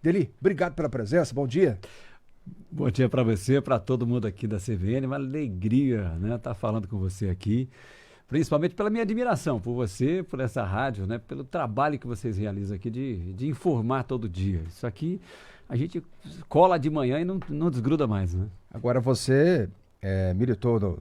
Deli, obrigado pela presença, bom dia. Bom dia para você, para todo mundo aqui da CBN, uma alegria, né, estar falando com você aqui, principalmente pela minha admiração por você, por essa rádio, né, pelo trabalho que vocês realizam aqui de informar todo dia. Isso aqui a gente cola de manhã e não desgruda mais, né? Agora você militou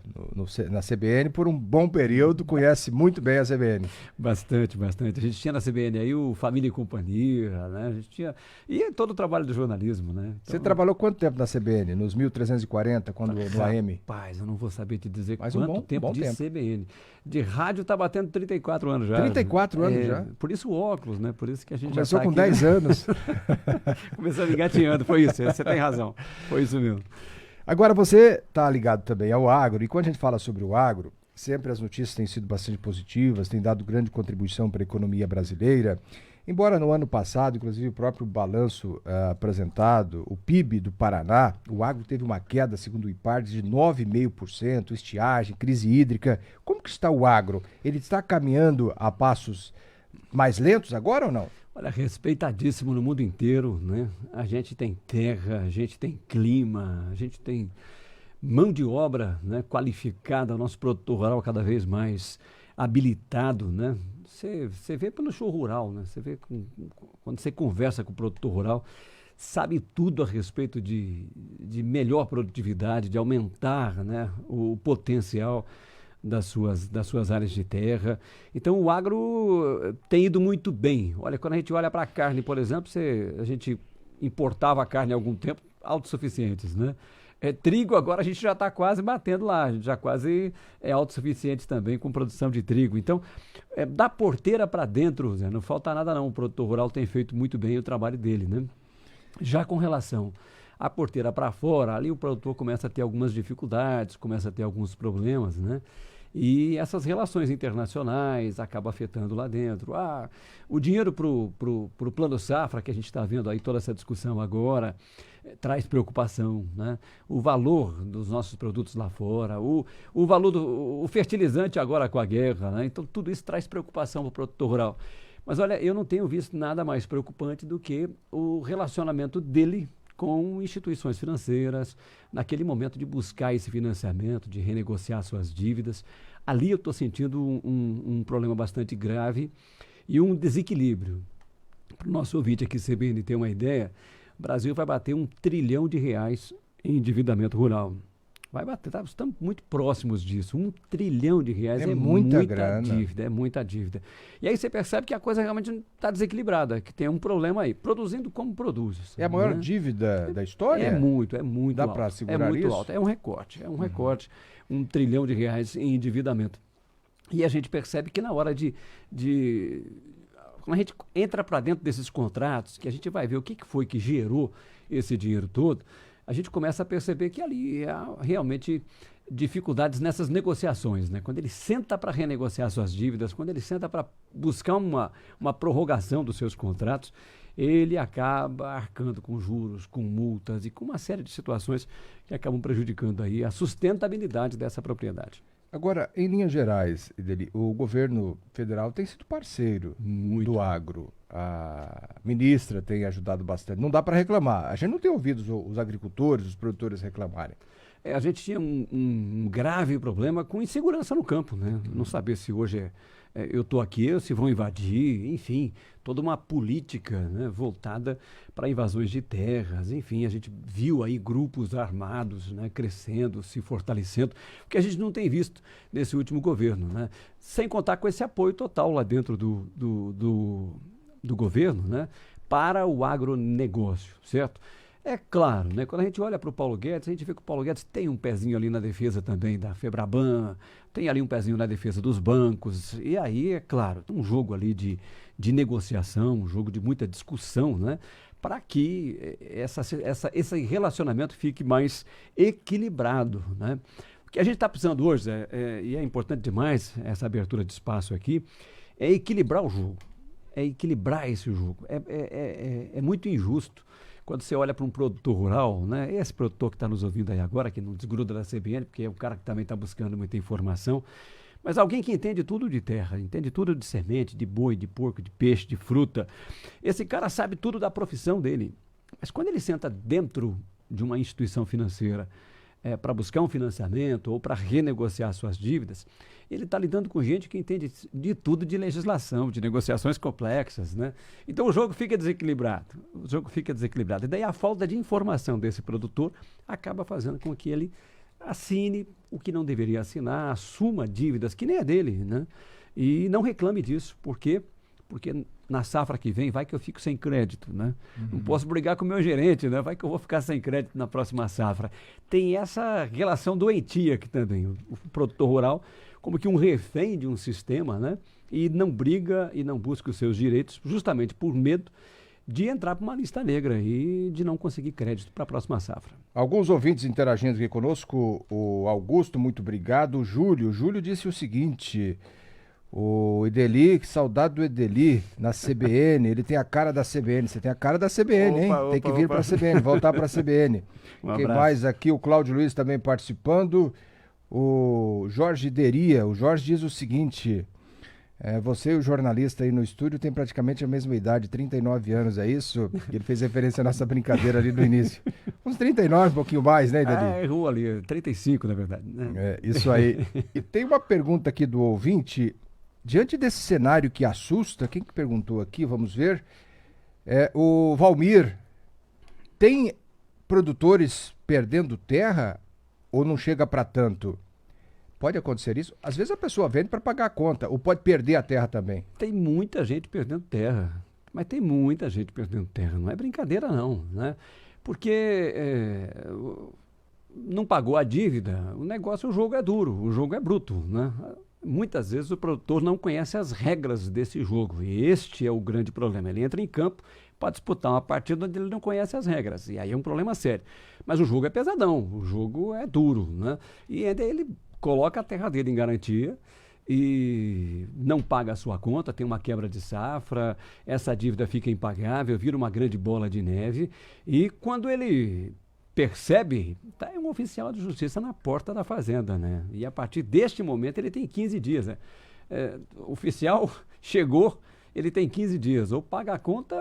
na CBN por um bom período, conhece muito bem a CBN. Bastante, bastante. A gente tinha na CBN aí o Família e Companhia, né? A gente tinha... E todo o trabalho do jornalismo, né? Então, você trabalhou quanto tempo na CBN? Nos 1340, quando no AM? Rapaz, eu não vou saber te dizer Mas quanto bom tempo de tempo. CBN. De rádio tá batendo 34 anos já. 34 anos já? Por isso o óculos, né? Por isso que a gente Começou já tá com aqui, 10 né? anos. Começou engatinhando, foi isso. Você tem razão. Foi isso mesmo. Agora você está ligado também ao agro, e quando a gente fala sobre o agro, sempre as notícias têm sido bastante positivas, têm dado grande contribuição para a economia brasileira. Embora no ano passado, inclusive o próprio balanço apresentado, o PIB do Paraná, o agro teve uma queda, segundo o IPARD, de 9,5%, estiagem, crise hídrica. Como que está o agro? Ele está caminhando a passos mais lentos agora ou não? Olha, respeitadíssimo no mundo inteiro, né? A gente tem terra, a gente tem clima, a gente tem mão de obra, né, qualificada, o nosso produtor rural cada vez mais habilitado, né? Você vê pelo show rural, né? Você vê quando você conversa com o produtor rural, sabe tudo a respeito de melhor produtividade, de aumentar, né, o potencial das suas áreas de terra. Então o agro tem ido muito bem. Olha, quando a gente olha para a carne, por exemplo, a gente importava a carne há algum tempo, autossuficientes, né? Trigo agora a gente já está quase batendo lá, a gente já quase é autossuficiente também com produção de trigo. Então, da porteira para dentro, Zé, não falta nada não. O produtor rural tem feito muito bem o trabalho dele, né? Já com relação à porteira para fora, ali o produtor começa a ter algumas dificuldades, começa a ter alguns problemas, né? E essas relações internacionais acabam afetando lá dentro. O dinheiro para o Plano Safra, que a gente está vendo aí toda essa discussão agora, traz preocupação, né? O valor dos nossos produtos lá fora, o valor do fertilizante agora com a guerra, né? Então tudo isso traz preocupação para o produtor rural. Mas olha, eu não tenho visto nada mais preocupante do que o relacionamento dele com instituições financeiras, naquele momento de buscar esse financiamento, de renegociar suas dívidas. Ali eu estou sentindo um problema bastante grave e um desequilíbrio. Para o nosso ouvinte aqui, CBN, ter uma ideia, o Brasil vai bater R$ 1 trilhão em endividamento rural. Vai bater, estamos muito próximos disso. R$ 1 trilhão é muita grana. Dívida, é muita dívida. E aí você percebe que a coisa realmente está desequilibrada, que tem um problema aí. Produzindo como produz. É a maior dívida da história? É muito Dá alto. para segurar isso? É muito alto. É um recorte, R$ 1 trilhão em endividamento. E a gente percebe que na hora quando a gente entra para dentro desses contratos, que a gente vai ver o que foi que gerou esse dinheiro todo, a gente começa a perceber que ali há realmente dificuldades nessas negociações, né? Quando ele senta para renegociar suas dívidas, quando ele senta para buscar uma prorrogação dos seus contratos, ele acaba arcando com juros, com multas e com uma série de situações que acabam prejudicando aí a sustentabilidade dessa propriedade. Agora, em linhas gerais, o governo federal tem sido parceiro do agro. A ministra tem ajudado bastante. Não dá para reclamar. A gente não tem ouvido os agricultores, os produtores reclamarem. A gente tinha um grave problema com insegurança no campo, né? Não saber se hoje eu estou aqui ou se vão invadir, enfim, toda uma política, né, voltada para invasões de terras, enfim, a gente viu aí grupos armados, né, crescendo, se fortalecendo, que a gente não tem visto nesse último governo, né? Sem contar com esse apoio total lá dentro do governo, né, para o agronegócio, certo? É claro, né? Quando a gente olha para o Paulo Guedes, a gente vê que o Paulo Guedes tem um pezinho ali na defesa também da Febraban, tem ali um pezinho na defesa dos bancos, e aí, é claro, um jogo ali de negociação, um jogo de muita discussão, né? Para que esse relacionamento fique mais equilibrado, né? O que a gente está precisando hoje, e é importante demais essa abertura de espaço aqui, é equilibrar o jogo, é equilibrar esse jogo. É muito injusto quando você olha para um produtor rural, né? Esse produtor que está nos ouvindo aí agora, que não desgruda da CBN, porque é um cara que também está buscando muita informação, mas alguém que entende tudo de terra, entende tudo de semente, de boi, de porco, de peixe, de fruta. Esse cara sabe tudo da profissão dele. Mas quando ele senta dentro de uma instituição financeira para buscar um financiamento ou para renegociar suas dívidas, ele está lidando com gente que entende de tudo de legislação, de negociações complexas, né? Então o jogo fica desequilibrado. E daí a falta de informação desse produtor acaba fazendo com que ele assine o que não deveria assinar, assuma dívidas que nem é dele, né? E não reclame disso. Por quê? Porque na safra que vem, vai que eu fico sem crédito, né? Não posso brigar com o meu gerente, né? Vai que eu vou ficar sem crédito na próxima safra. Tem essa relação doentia aqui também. O produtor rural, como que um refém de um sistema, né? E não briga e não busca os seus direitos, justamente por medo de entrar para uma lista negra e de não conseguir crédito para a próxima safra. Alguns ouvintes interagindo aqui conosco, o Augusto, muito obrigado. O Júlio disse o seguinte: o Ideli, que saudade do Ideli na CBN, ele tem a cara da CBN, você tem a cara da CBN, hein? Tem que vir para a CBN, voltar para a CBN. Quem mais aqui? O Cláudio Luiz também participando. O Jorge Deria, o Jorge diz o seguinte: você e o jornalista aí no estúdio tem praticamente a mesma idade, 39 anos, é isso? Ele fez referência à nossa brincadeira ali no início. Uns 39, um pouquinho mais, né, Ideli? Errou ali, 35 na verdade. Né? Isso aí. E tem uma pergunta aqui do ouvinte. Diante desse cenário que assusta, quem que perguntou aqui? Vamos ver. O Valmir. Tem produtores perdendo terra ou não chega para tanto? Pode acontecer isso? Às vezes a pessoa vende para pagar a conta, ou pode perder a terra também. Tem muita gente perdendo terra, mas tem muita gente perdendo terra. Não é brincadeira não, né? Porque não pagou a dívida, o jogo é duro, o jogo é bruto, né? Muitas vezes o produtor não conhece as regras desse jogo e este é o grande problema. Ele entra em campo para disputar uma partida onde ele não conhece as regras e aí é um problema sério. Mas o jogo é pesadão, o jogo é duro, né? E ainda ele coloca a terra dele em garantia e não paga a sua conta, tem uma quebra de safra, essa dívida fica impagável, vira uma grande bola de neve e quando ele percebe, tá um oficial de justiça na porta da fazenda, né? E a partir deste momento ele tem 15 dias, né? O oficial chegou, ele tem 15 dias, ou paga a conta,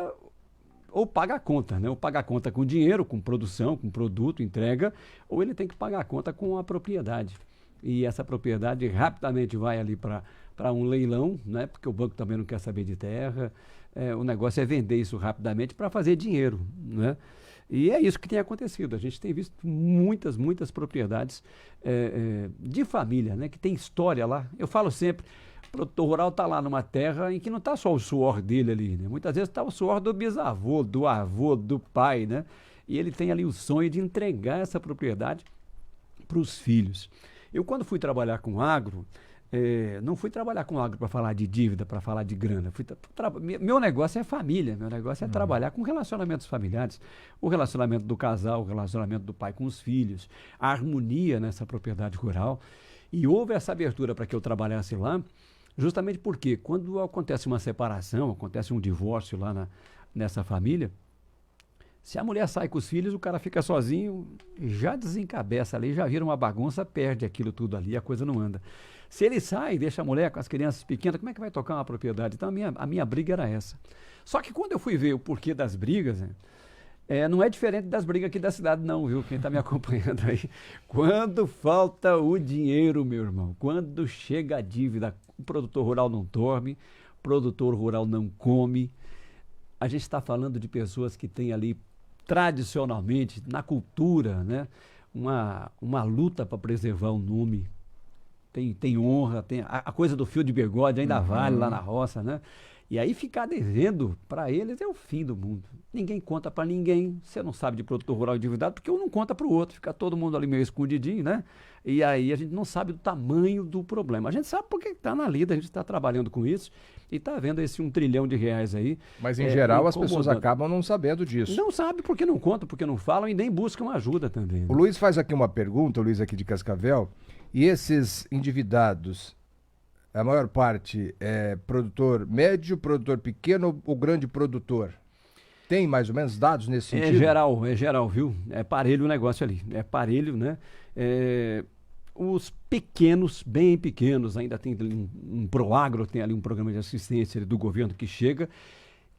né? Ou paga a conta com dinheiro, com produção, com produto, entrega, ou ele tem que pagar a conta com a propriedade. E essa propriedade rapidamente vai ali para um leilão, né? Porque o banco também não quer saber de terra. O negócio é vender isso rapidamente para fazer dinheiro, né? E é isso que tem acontecido. A gente tem visto muitas propriedades de família, né? Que tem história lá. Eu falo sempre, o produtor rural está lá numa terra em que não está só o suor dele ali, né? Muitas vezes está o suor do bisavô, do avô, do pai, né? E ele tem ali o sonho de entregar essa propriedade para os filhos. Eu, quando fui trabalhar com agro, não fui trabalhar com agro para falar de dívida, para falar de grana. Meu negócio é família, meu negócio é trabalhar com relacionamentos familiares. O relacionamento do casal, o relacionamento do pai com os filhos, a harmonia nessa propriedade rural. E houve essa abertura para que eu trabalhasse lá, justamente porque quando acontece uma separação, acontece um divórcio lá nessa família, se a mulher sai com os filhos, o cara fica sozinho, já desencabeça ali, já vira uma bagunça, perde aquilo tudo ali, a coisa não anda. Se ele sai, deixa a mulher com as crianças pequenas, como é que vai tocar uma propriedade? Então a minha briga era essa. Só que quando eu fui ver o porquê das brigas, não é diferente das brigas aqui da cidade não, viu? Quem está me acompanhando aí. Quando falta o dinheiro, meu irmão, quando chega a dívida, o produtor rural não dorme, o produtor rural não come. A gente está falando de pessoas que têm ali tradicionalmente, na cultura, né, uma luta para preservar o nome. Tem honra, tem a coisa do fio de bigode ainda vale lá na roça, né? E aí ficar devendo para eles é o fim do mundo. Ninguém conta para ninguém. Você não sabe de produtor rural endividado porque um não conta para o outro. Fica todo mundo ali meio escondidinho, né? E aí a gente não sabe do tamanho do problema. A gente sabe porque está na lida, a gente está trabalhando com isso e está vendo esse R$1 trilhão aí. Mas em geral as pessoas acabam não sabendo disso. Não sabe porque não contam, porque não falam e nem buscam ajuda também. Né? O Luiz faz aqui uma pergunta, o Luiz aqui de Cascavel, e esses endividados, a maior parte é produtor médio, produtor pequeno ou grande produtor? Tem mais ou menos dados nesse sentido? É geral, viu? É parelho o negócio ali. É parelho, né? Os pequenos, bem pequenos, ainda tem um Proagro, tem ali um programa de assistência do governo que chega,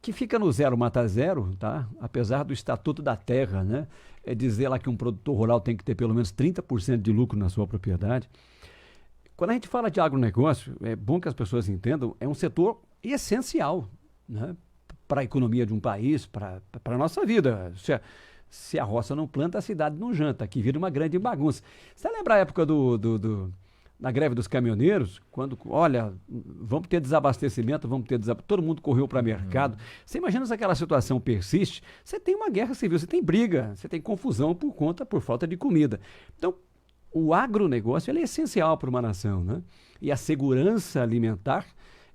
que fica no zero mata zero, tá? Apesar do Estatuto da Terra, né? É dizer lá que um produtor rural tem que ter pelo menos 30% de lucro na sua propriedade. Quando a gente fala de agronegócio, é bom que as pessoas entendam, é um setor essencial, né? Para a economia de um país, para a nossa vida. Se a roça não planta, a cidade não janta, que vira uma grande bagunça. Você lembra a época da greve dos caminhoneiros, quando, olha, vamos ter desabastecimento, todo mundo correu para o mercado. Você imagina se aquela situação persiste, você tem uma guerra civil, você tem briga, você tem confusão por falta de comida. Então, o agronegócio ele é essencial para uma nação, né? E a segurança alimentar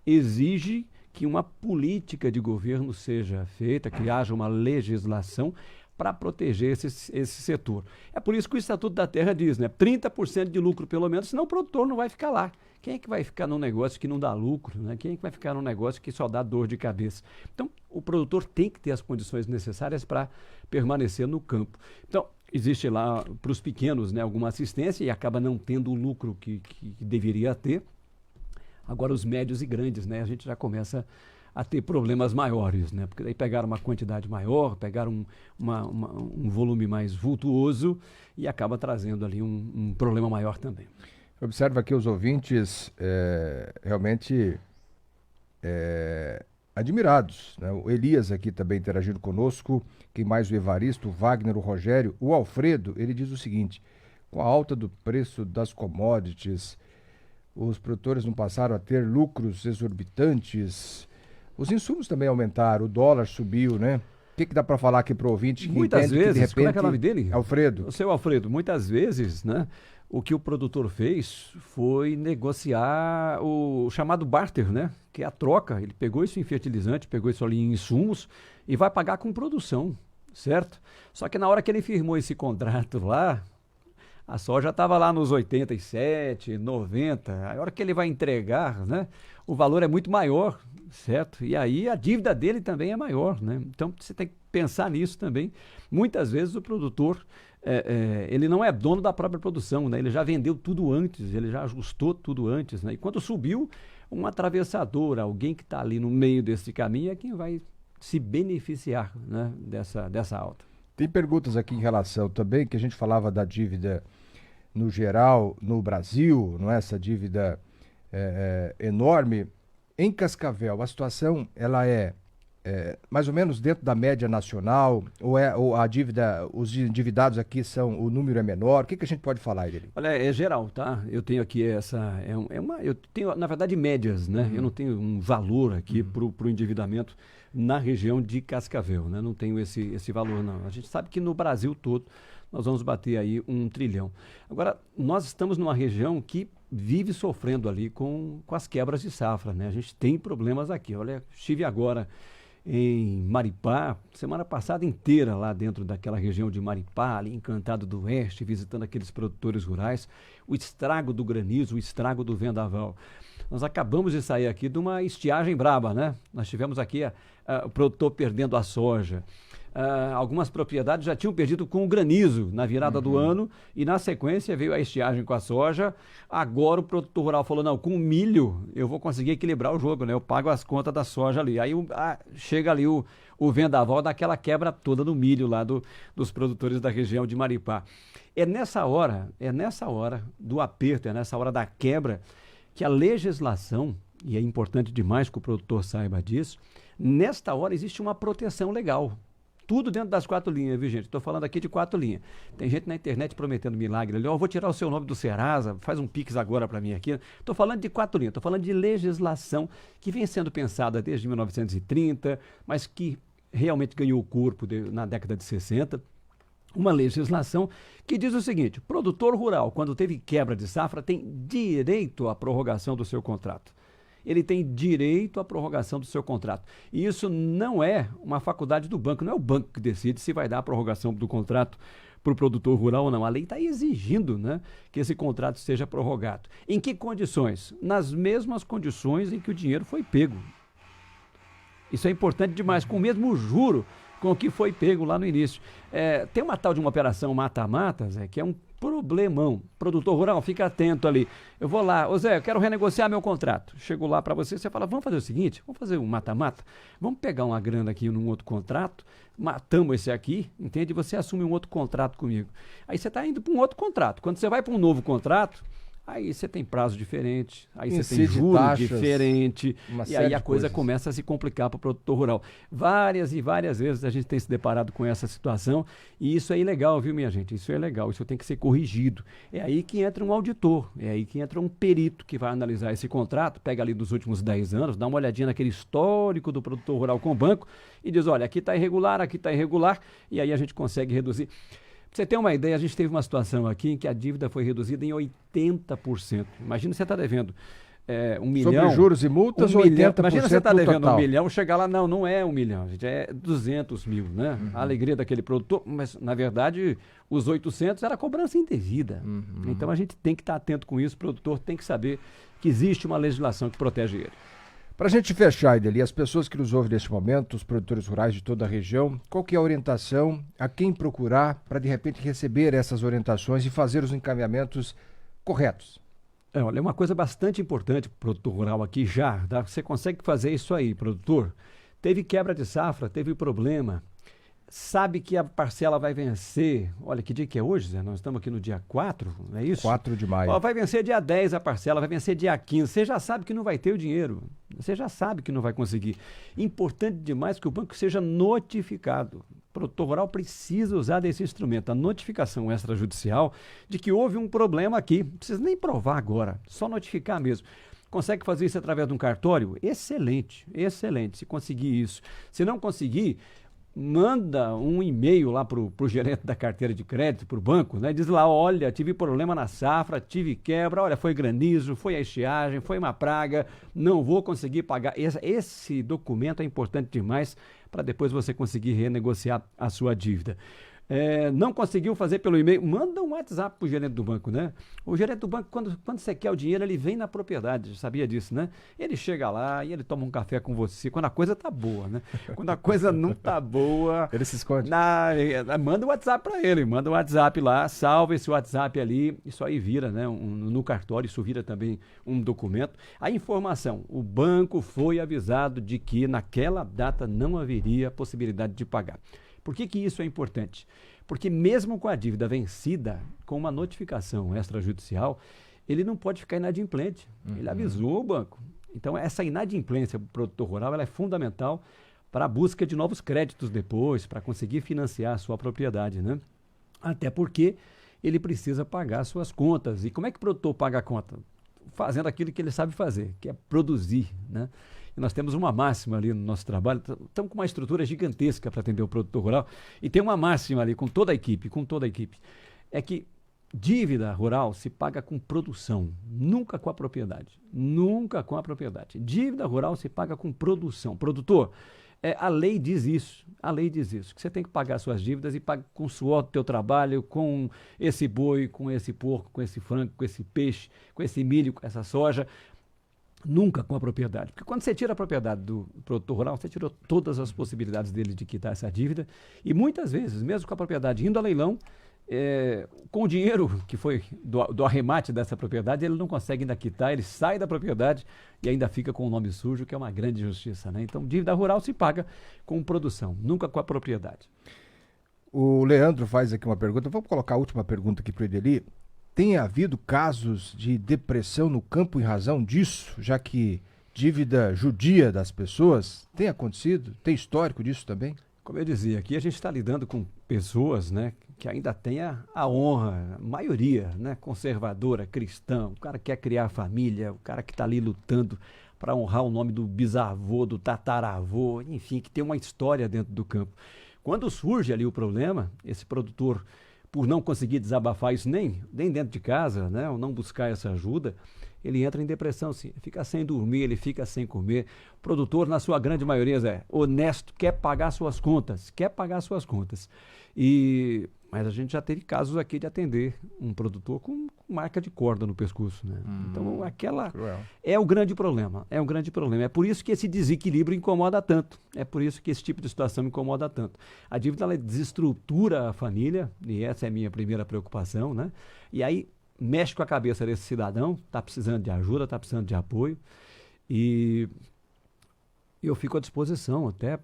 exige que uma política de governo seja feita, que haja uma legislação para proteger esse setor. É por isso que o Estatuto da Terra diz, né? 30% de lucro pelo menos, senão o produtor não vai ficar lá. Quem é que vai ficar num negócio que não dá lucro, né? Quem é que vai ficar num negócio que só dá dor de cabeça? Então, o produtor tem que ter as condições necessárias para permanecer no campo. Então, existe lá para os pequenos, né, alguma assistência e acaba não tendo o lucro que deveria ter. Agora, os médios e grandes, né, a gente já começa a ter problemas maiores, né? Porque daí pegaram uma quantidade maior, pegaram um volume mais vultuoso e acaba trazendo ali um problema maior também. Observa aqui os ouvintes realmente admirados, né? O Elias aqui também interagindo conosco, quem mais? O Evaristo, o Wagner, o Rogério, o Alfredo, ele diz o seguinte: com a alta do preço das commodities, os produtores não passaram a ter lucros exorbitantes, os insumos também aumentaram, o dólar subiu, né? O que dá para falar aqui para o ouvinte que muitas entende vezes, que de repente... Como é que é o nome dele? Alfredo. O seu Alfredo, muitas vezes, né, o que o produtor fez foi negociar o chamado barter, né, que é a troca. Ele pegou isso em fertilizante, pegou isso ali em insumos e vai pagar com produção, certo? Só que na hora que ele firmou esse contrato lá, a soja estava lá nos 87, 90. A hora que ele vai entregar, né, o valor é muito maior, certo? E aí a dívida dele também é maior, né? Então você tem que pensar nisso também. Muitas vezes o produtor, ele não é dono da própria produção, né? Ele já vendeu tudo antes, ele já ajustou tudo antes, né? E quando subiu, um atravessador, alguém que está ali no meio desse caminho é quem vai se beneficiar, né, dessa alta. Tem perguntas aqui em relação também, que a gente falava da dívida no geral, no Brasil, não é? Essa dívida enorme. Em Cascavel, a situação ela é mais ou menos dentro da média nacional, ou a dívida, os endividados aqui o número é menor? O que a gente pode falar, Ireli? Olha, é geral, tá? Eu tenho aqui eu tenho, na verdade, médias, né? Eu não tenho um valor aqui para o endividamento na região de Cascavel, né? Não tenho esse valor, não. A gente sabe que no Brasil todo nós vamos bater aí 1 trilhão. Agora, nós estamos numa região que vive sofrendo ali com as quebras de safra, né? A gente tem problemas aqui. Olha, estive agora em Maripá, semana passada inteira lá dentro daquela região de Maripá, ali Encantado do Oeste, visitando aqueles produtores rurais, o estrago do granizo, o estrago do vendaval. Nós acabamos de sair aqui de uma estiagem braba, né? Nós tivemos aqui o produtor perdendo a soja. Algumas propriedades já tinham perdido com o granizo na virada do ano e na sequência veio a estiagem com a soja. Agora o produtor rural falou, não, com o milho eu vou conseguir equilibrar o jogo, né? Eu pago as contas da soja ali. Aí chega ali o vendaval daquela quebra toda no milho lá dos produtores da região de Maripá. É nessa hora do aperto, é nessa hora da quebra que a legislação, e é importante demais que o produtor saiba disso, nesta hora existe uma proteção legal. Tudo dentro das 4 linhas, viu, gente? Estou falando aqui de 4 linhas. Tem gente na internet prometendo milagre ali. Vou tirar o seu nome do Serasa, faz um pix agora para mim aqui. Estou falando de 4 linhas, estou falando de legislação que vem sendo pensada desde 1930, mas que realmente ganhou corpo na década de 60. Uma legislação que diz o seguinte: o produtor rural, quando teve quebra de safra, tem direito à prorrogação do seu contrato. Ele tem direito à prorrogação do seu contrato. E isso não é uma faculdade do banco, não é o banco que decide se vai dar a prorrogação do contrato para o produtor rural ou não. A lei está exigindo, né, que esse contrato seja prorrogado. Em que condições? Nas mesmas condições em que o dinheiro foi pego. Isso é importante demais, com o mesmo juro com o que foi pego lá no início. Tem uma tal de uma operação mata-mata, Zé, que é um problemão. Produtor rural, fica atento ali. Eu vou lá, ô Zé, eu quero renegociar meu contrato. Chego lá para você, você fala, vamos fazer o seguinte, vamos fazer um mata-mata, vamos pegar uma grana aqui num outro contrato, matamos esse aqui, entende? Você assume um outro contrato comigo. Aí você está indo para um outro contrato. Quando você vai para um novo contrato, aí você tem prazo diferente, aí você tem juros diferente, e aí a coisa começa a se complicar para o produtor rural. Várias e várias vezes a gente tem se deparado com essa situação, e isso é ilegal, viu, minha gente? Isso é legal, isso tem que ser corrigido. É aí que entra um auditor, é aí que entra um perito que vai analisar esse contrato, pega ali dos últimos 10 anos, dá uma olhadinha naquele histórico do produtor rural com o banco e diz, olha, aqui está irregular, e aí a gente consegue reduzir. Pra você ter uma ideia, a gente teve uma situação aqui em que a dívida foi reduzida em 80%. Imagina você está devendo 1 milhão. Sobre juros e multas, 80%. Imagina você está devendo total. 1 milhão, chegar lá, não é 1 milhão, gente, é 200 mil, né? Uhum. A alegria daquele produtor, mas na verdade os 800 era cobrança indevida. Uhum. Então a gente tem que estar atento com isso, o produtor tem que saber que existe uma legislação que protege ele. Para a gente fechar, Ideli, as pessoas que nos ouvem neste momento, os produtores rurais de toda a região, qual que é a orientação, a quem procurar para de repente receber essas orientações e fazer os encaminhamentos corretos? Olha, é uma coisa bastante importante para o produtor rural aqui já, tá? Você consegue fazer isso aí, produtor. Teve quebra de safra, teve problema, sabe que a parcela vai vencer, olha que dia que é hoje, Zé? Nós estamos aqui no dia 4, não é isso? 4 de maio. Vai vencer dia 10 a parcela, vai vencer dia 15, você já sabe que não vai ter o dinheiro, você já sabe que não vai conseguir. Importante demais que o banco seja notificado. O produtor rural precisa usar desse instrumento, a notificação extrajudicial de que houve um problema aqui, não precisa nem provar agora, só notificar mesmo. Consegue fazer isso através de um cartório? Excelente, excelente, se conseguir isso. Se não conseguir, manda um e-mail lá para o gerente da carteira de crédito, para o banco, né? Diz lá, olha, tive problema na safra, tive quebra, olha, foi granizo, foi a estiagem, foi uma praga, não vou conseguir pagar. Esse documento é importante demais para depois você conseguir renegociar a sua dívida. Não conseguiu fazer pelo e-mail, manda um WhatsApp para o gerente do banco, né? O gerente do banco, quando você quer o dinheiro, ele vem na propriedade, sabia disso, né? Ele chega lá e ele toma um café com você, quando a coisa tá boa, né? Quando a coisa não tá boa... Ele se esconde. Manda um WhatsApp para ele, manda um WhatsApp lá, salva esse WhatsApp ali, isso aí vira, né? No cartório, isso vira também um documento. A informação, o banco foi avisado de que naquela data não haveria possibilidade de pagar. Por que isso é importante? Porque mesmo com a dívida vencida, com uma notificação extrajudicial, ele não pode ficar inadimplente. Uhum. Ele avisou o banco. Então, essa inadimplência do produtor rural ela é fundamental para a busca de novos créditos depois, para conseguir financiar a sua propriedade, né? Até porque ele precisa pagar suas contas. E como é que o produtor paga a conta? Fazendo aquilo que ele sabe fazer, que é produzir, né? Nós temos uma máxima ali no nosso trabalho, estamos com uma estrutura gigantesca para atender o produtor rural e tem uma máxima ali com toda a equipe, é que dívida rural se paga com produção, nunca com a propriedade, Dívida rural se paga com produção. Produtor, a lei diz isso, que você tem que pagar suas dívidas e paga com o suor do teu trabalho, com esse boi, com esse porco, com esse frango, com esse peixe, com esse milho, com essa soja. Nunca com a propriedade, porque quando você tira a propriedade do produtor rural, você tirou todas as possibilidades dele de quitar essa dívida e muitas vezes, mesmo com a propriedade indo a leilão, com o dinheiro que foi do arremate dessa propriedade, ele não consegue ainda quitar, ele sai da propriedade e ainda fica com o nome sujo, que é uma grande injustiça, né? Então, dívida rural se paga com produção, nunca com a propriedade. O Leandro faz aqui uma pergunta, vamos colocar a última pergunta aqui para o Ideli. Tem havido casos de depressão no campo em razão disso, já que dívida judia das pessoas tem acontecido? Tem histórico disso também? Como eu dizia, aqui a gente está lidando com pessoas, né, que ainda têm a honra, a maioria, né, conservadora, cristã, o cara que quer criar família, o cara que está ali lutando para honrar o nome do bisavô, do tataravô, enfim, que tem uma história dentro do campo. Quando surge ali o problema, esse produtor, por não conseguir desabafar isso nem dentro de casa, né, ou não buscar essa ajuda, ele entra em depressão, sim. Ele fica sem dormir, ele fica sem comer. O produtor, na sua grande maioria, é honesto, quer pagar suas contas. E Mas a gente já teve casos aqui de atender um produtor com marca de corda no pescoço, né? Então, aquela Cruel. é o grande problema. É um grande problema. É por isso que esse desequilíbrio incomoda tanto. É por isso que esse tipo de situação incomoda tanto. A dívida, ela desestrutura a família, e essa é a minha primeira preocupação, né? E aí, mexe com a cabeça desse cidadão, está precisando de ajuda, está precisando de apoio. E eu fico à disposição até,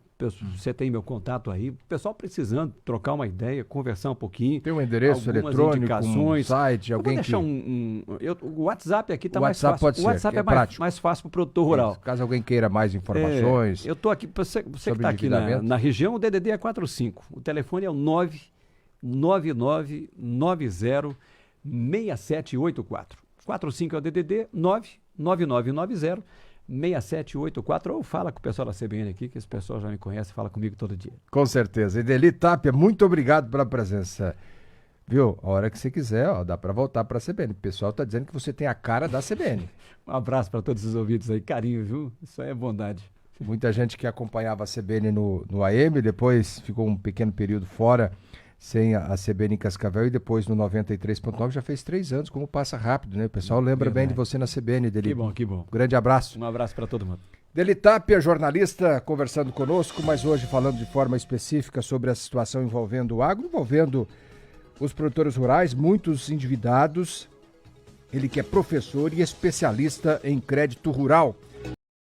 você tem meu contato aí, o pessoal precisando trocar uma ideia, conversar um pouquinho. Tem um endereço algumas eletrônico, indicações. um site, Eu vou alguém deixar que... o WhatsApp aqui está O mais WhatsApp fácil. pode O ser, WhatsApp que é é mais, prático. mais fácil para o produtor rural. Caso alguém queira mais informações. Eu estou aqui, você que sobre está aqui na endividamento. região, o DDD é 45. O telefone é o 999906784. 45 é o DDD, 999906784. Ou fala com o pessoal da CBN aqui, que esse pessoal já me conhece, fala comigo todo dia. Com certeza. Ideli Tapia, muito obrigado pela presença. Viu? A hora que você quiser, ó, dá para voltar para a CBN. O pessoal tá dizendo que você tem a cara da CBN. Um abraço para todos os ouvintes aí, carinho, viu? Isso aí é bondade. Muita gente que acompanhava a CBN no AM, depois ficou um pequeno período fora, sem a CBN em Cascavel, e depois no 93.9 já fez 3 anos, como passa rápido, né? O pessoal lembra bem de você na CBN, Ideli. Que bom, que bom. Grande abraço. Um abraço para todo mundo. Ideli Tapia, jornalista, conversando conosco, mas hoje falando de forma específica sobre a situação envolvendo o agro, envolvendo os produtores rurais, muitos endividados. Ele que é professor e especialista em crédito rural.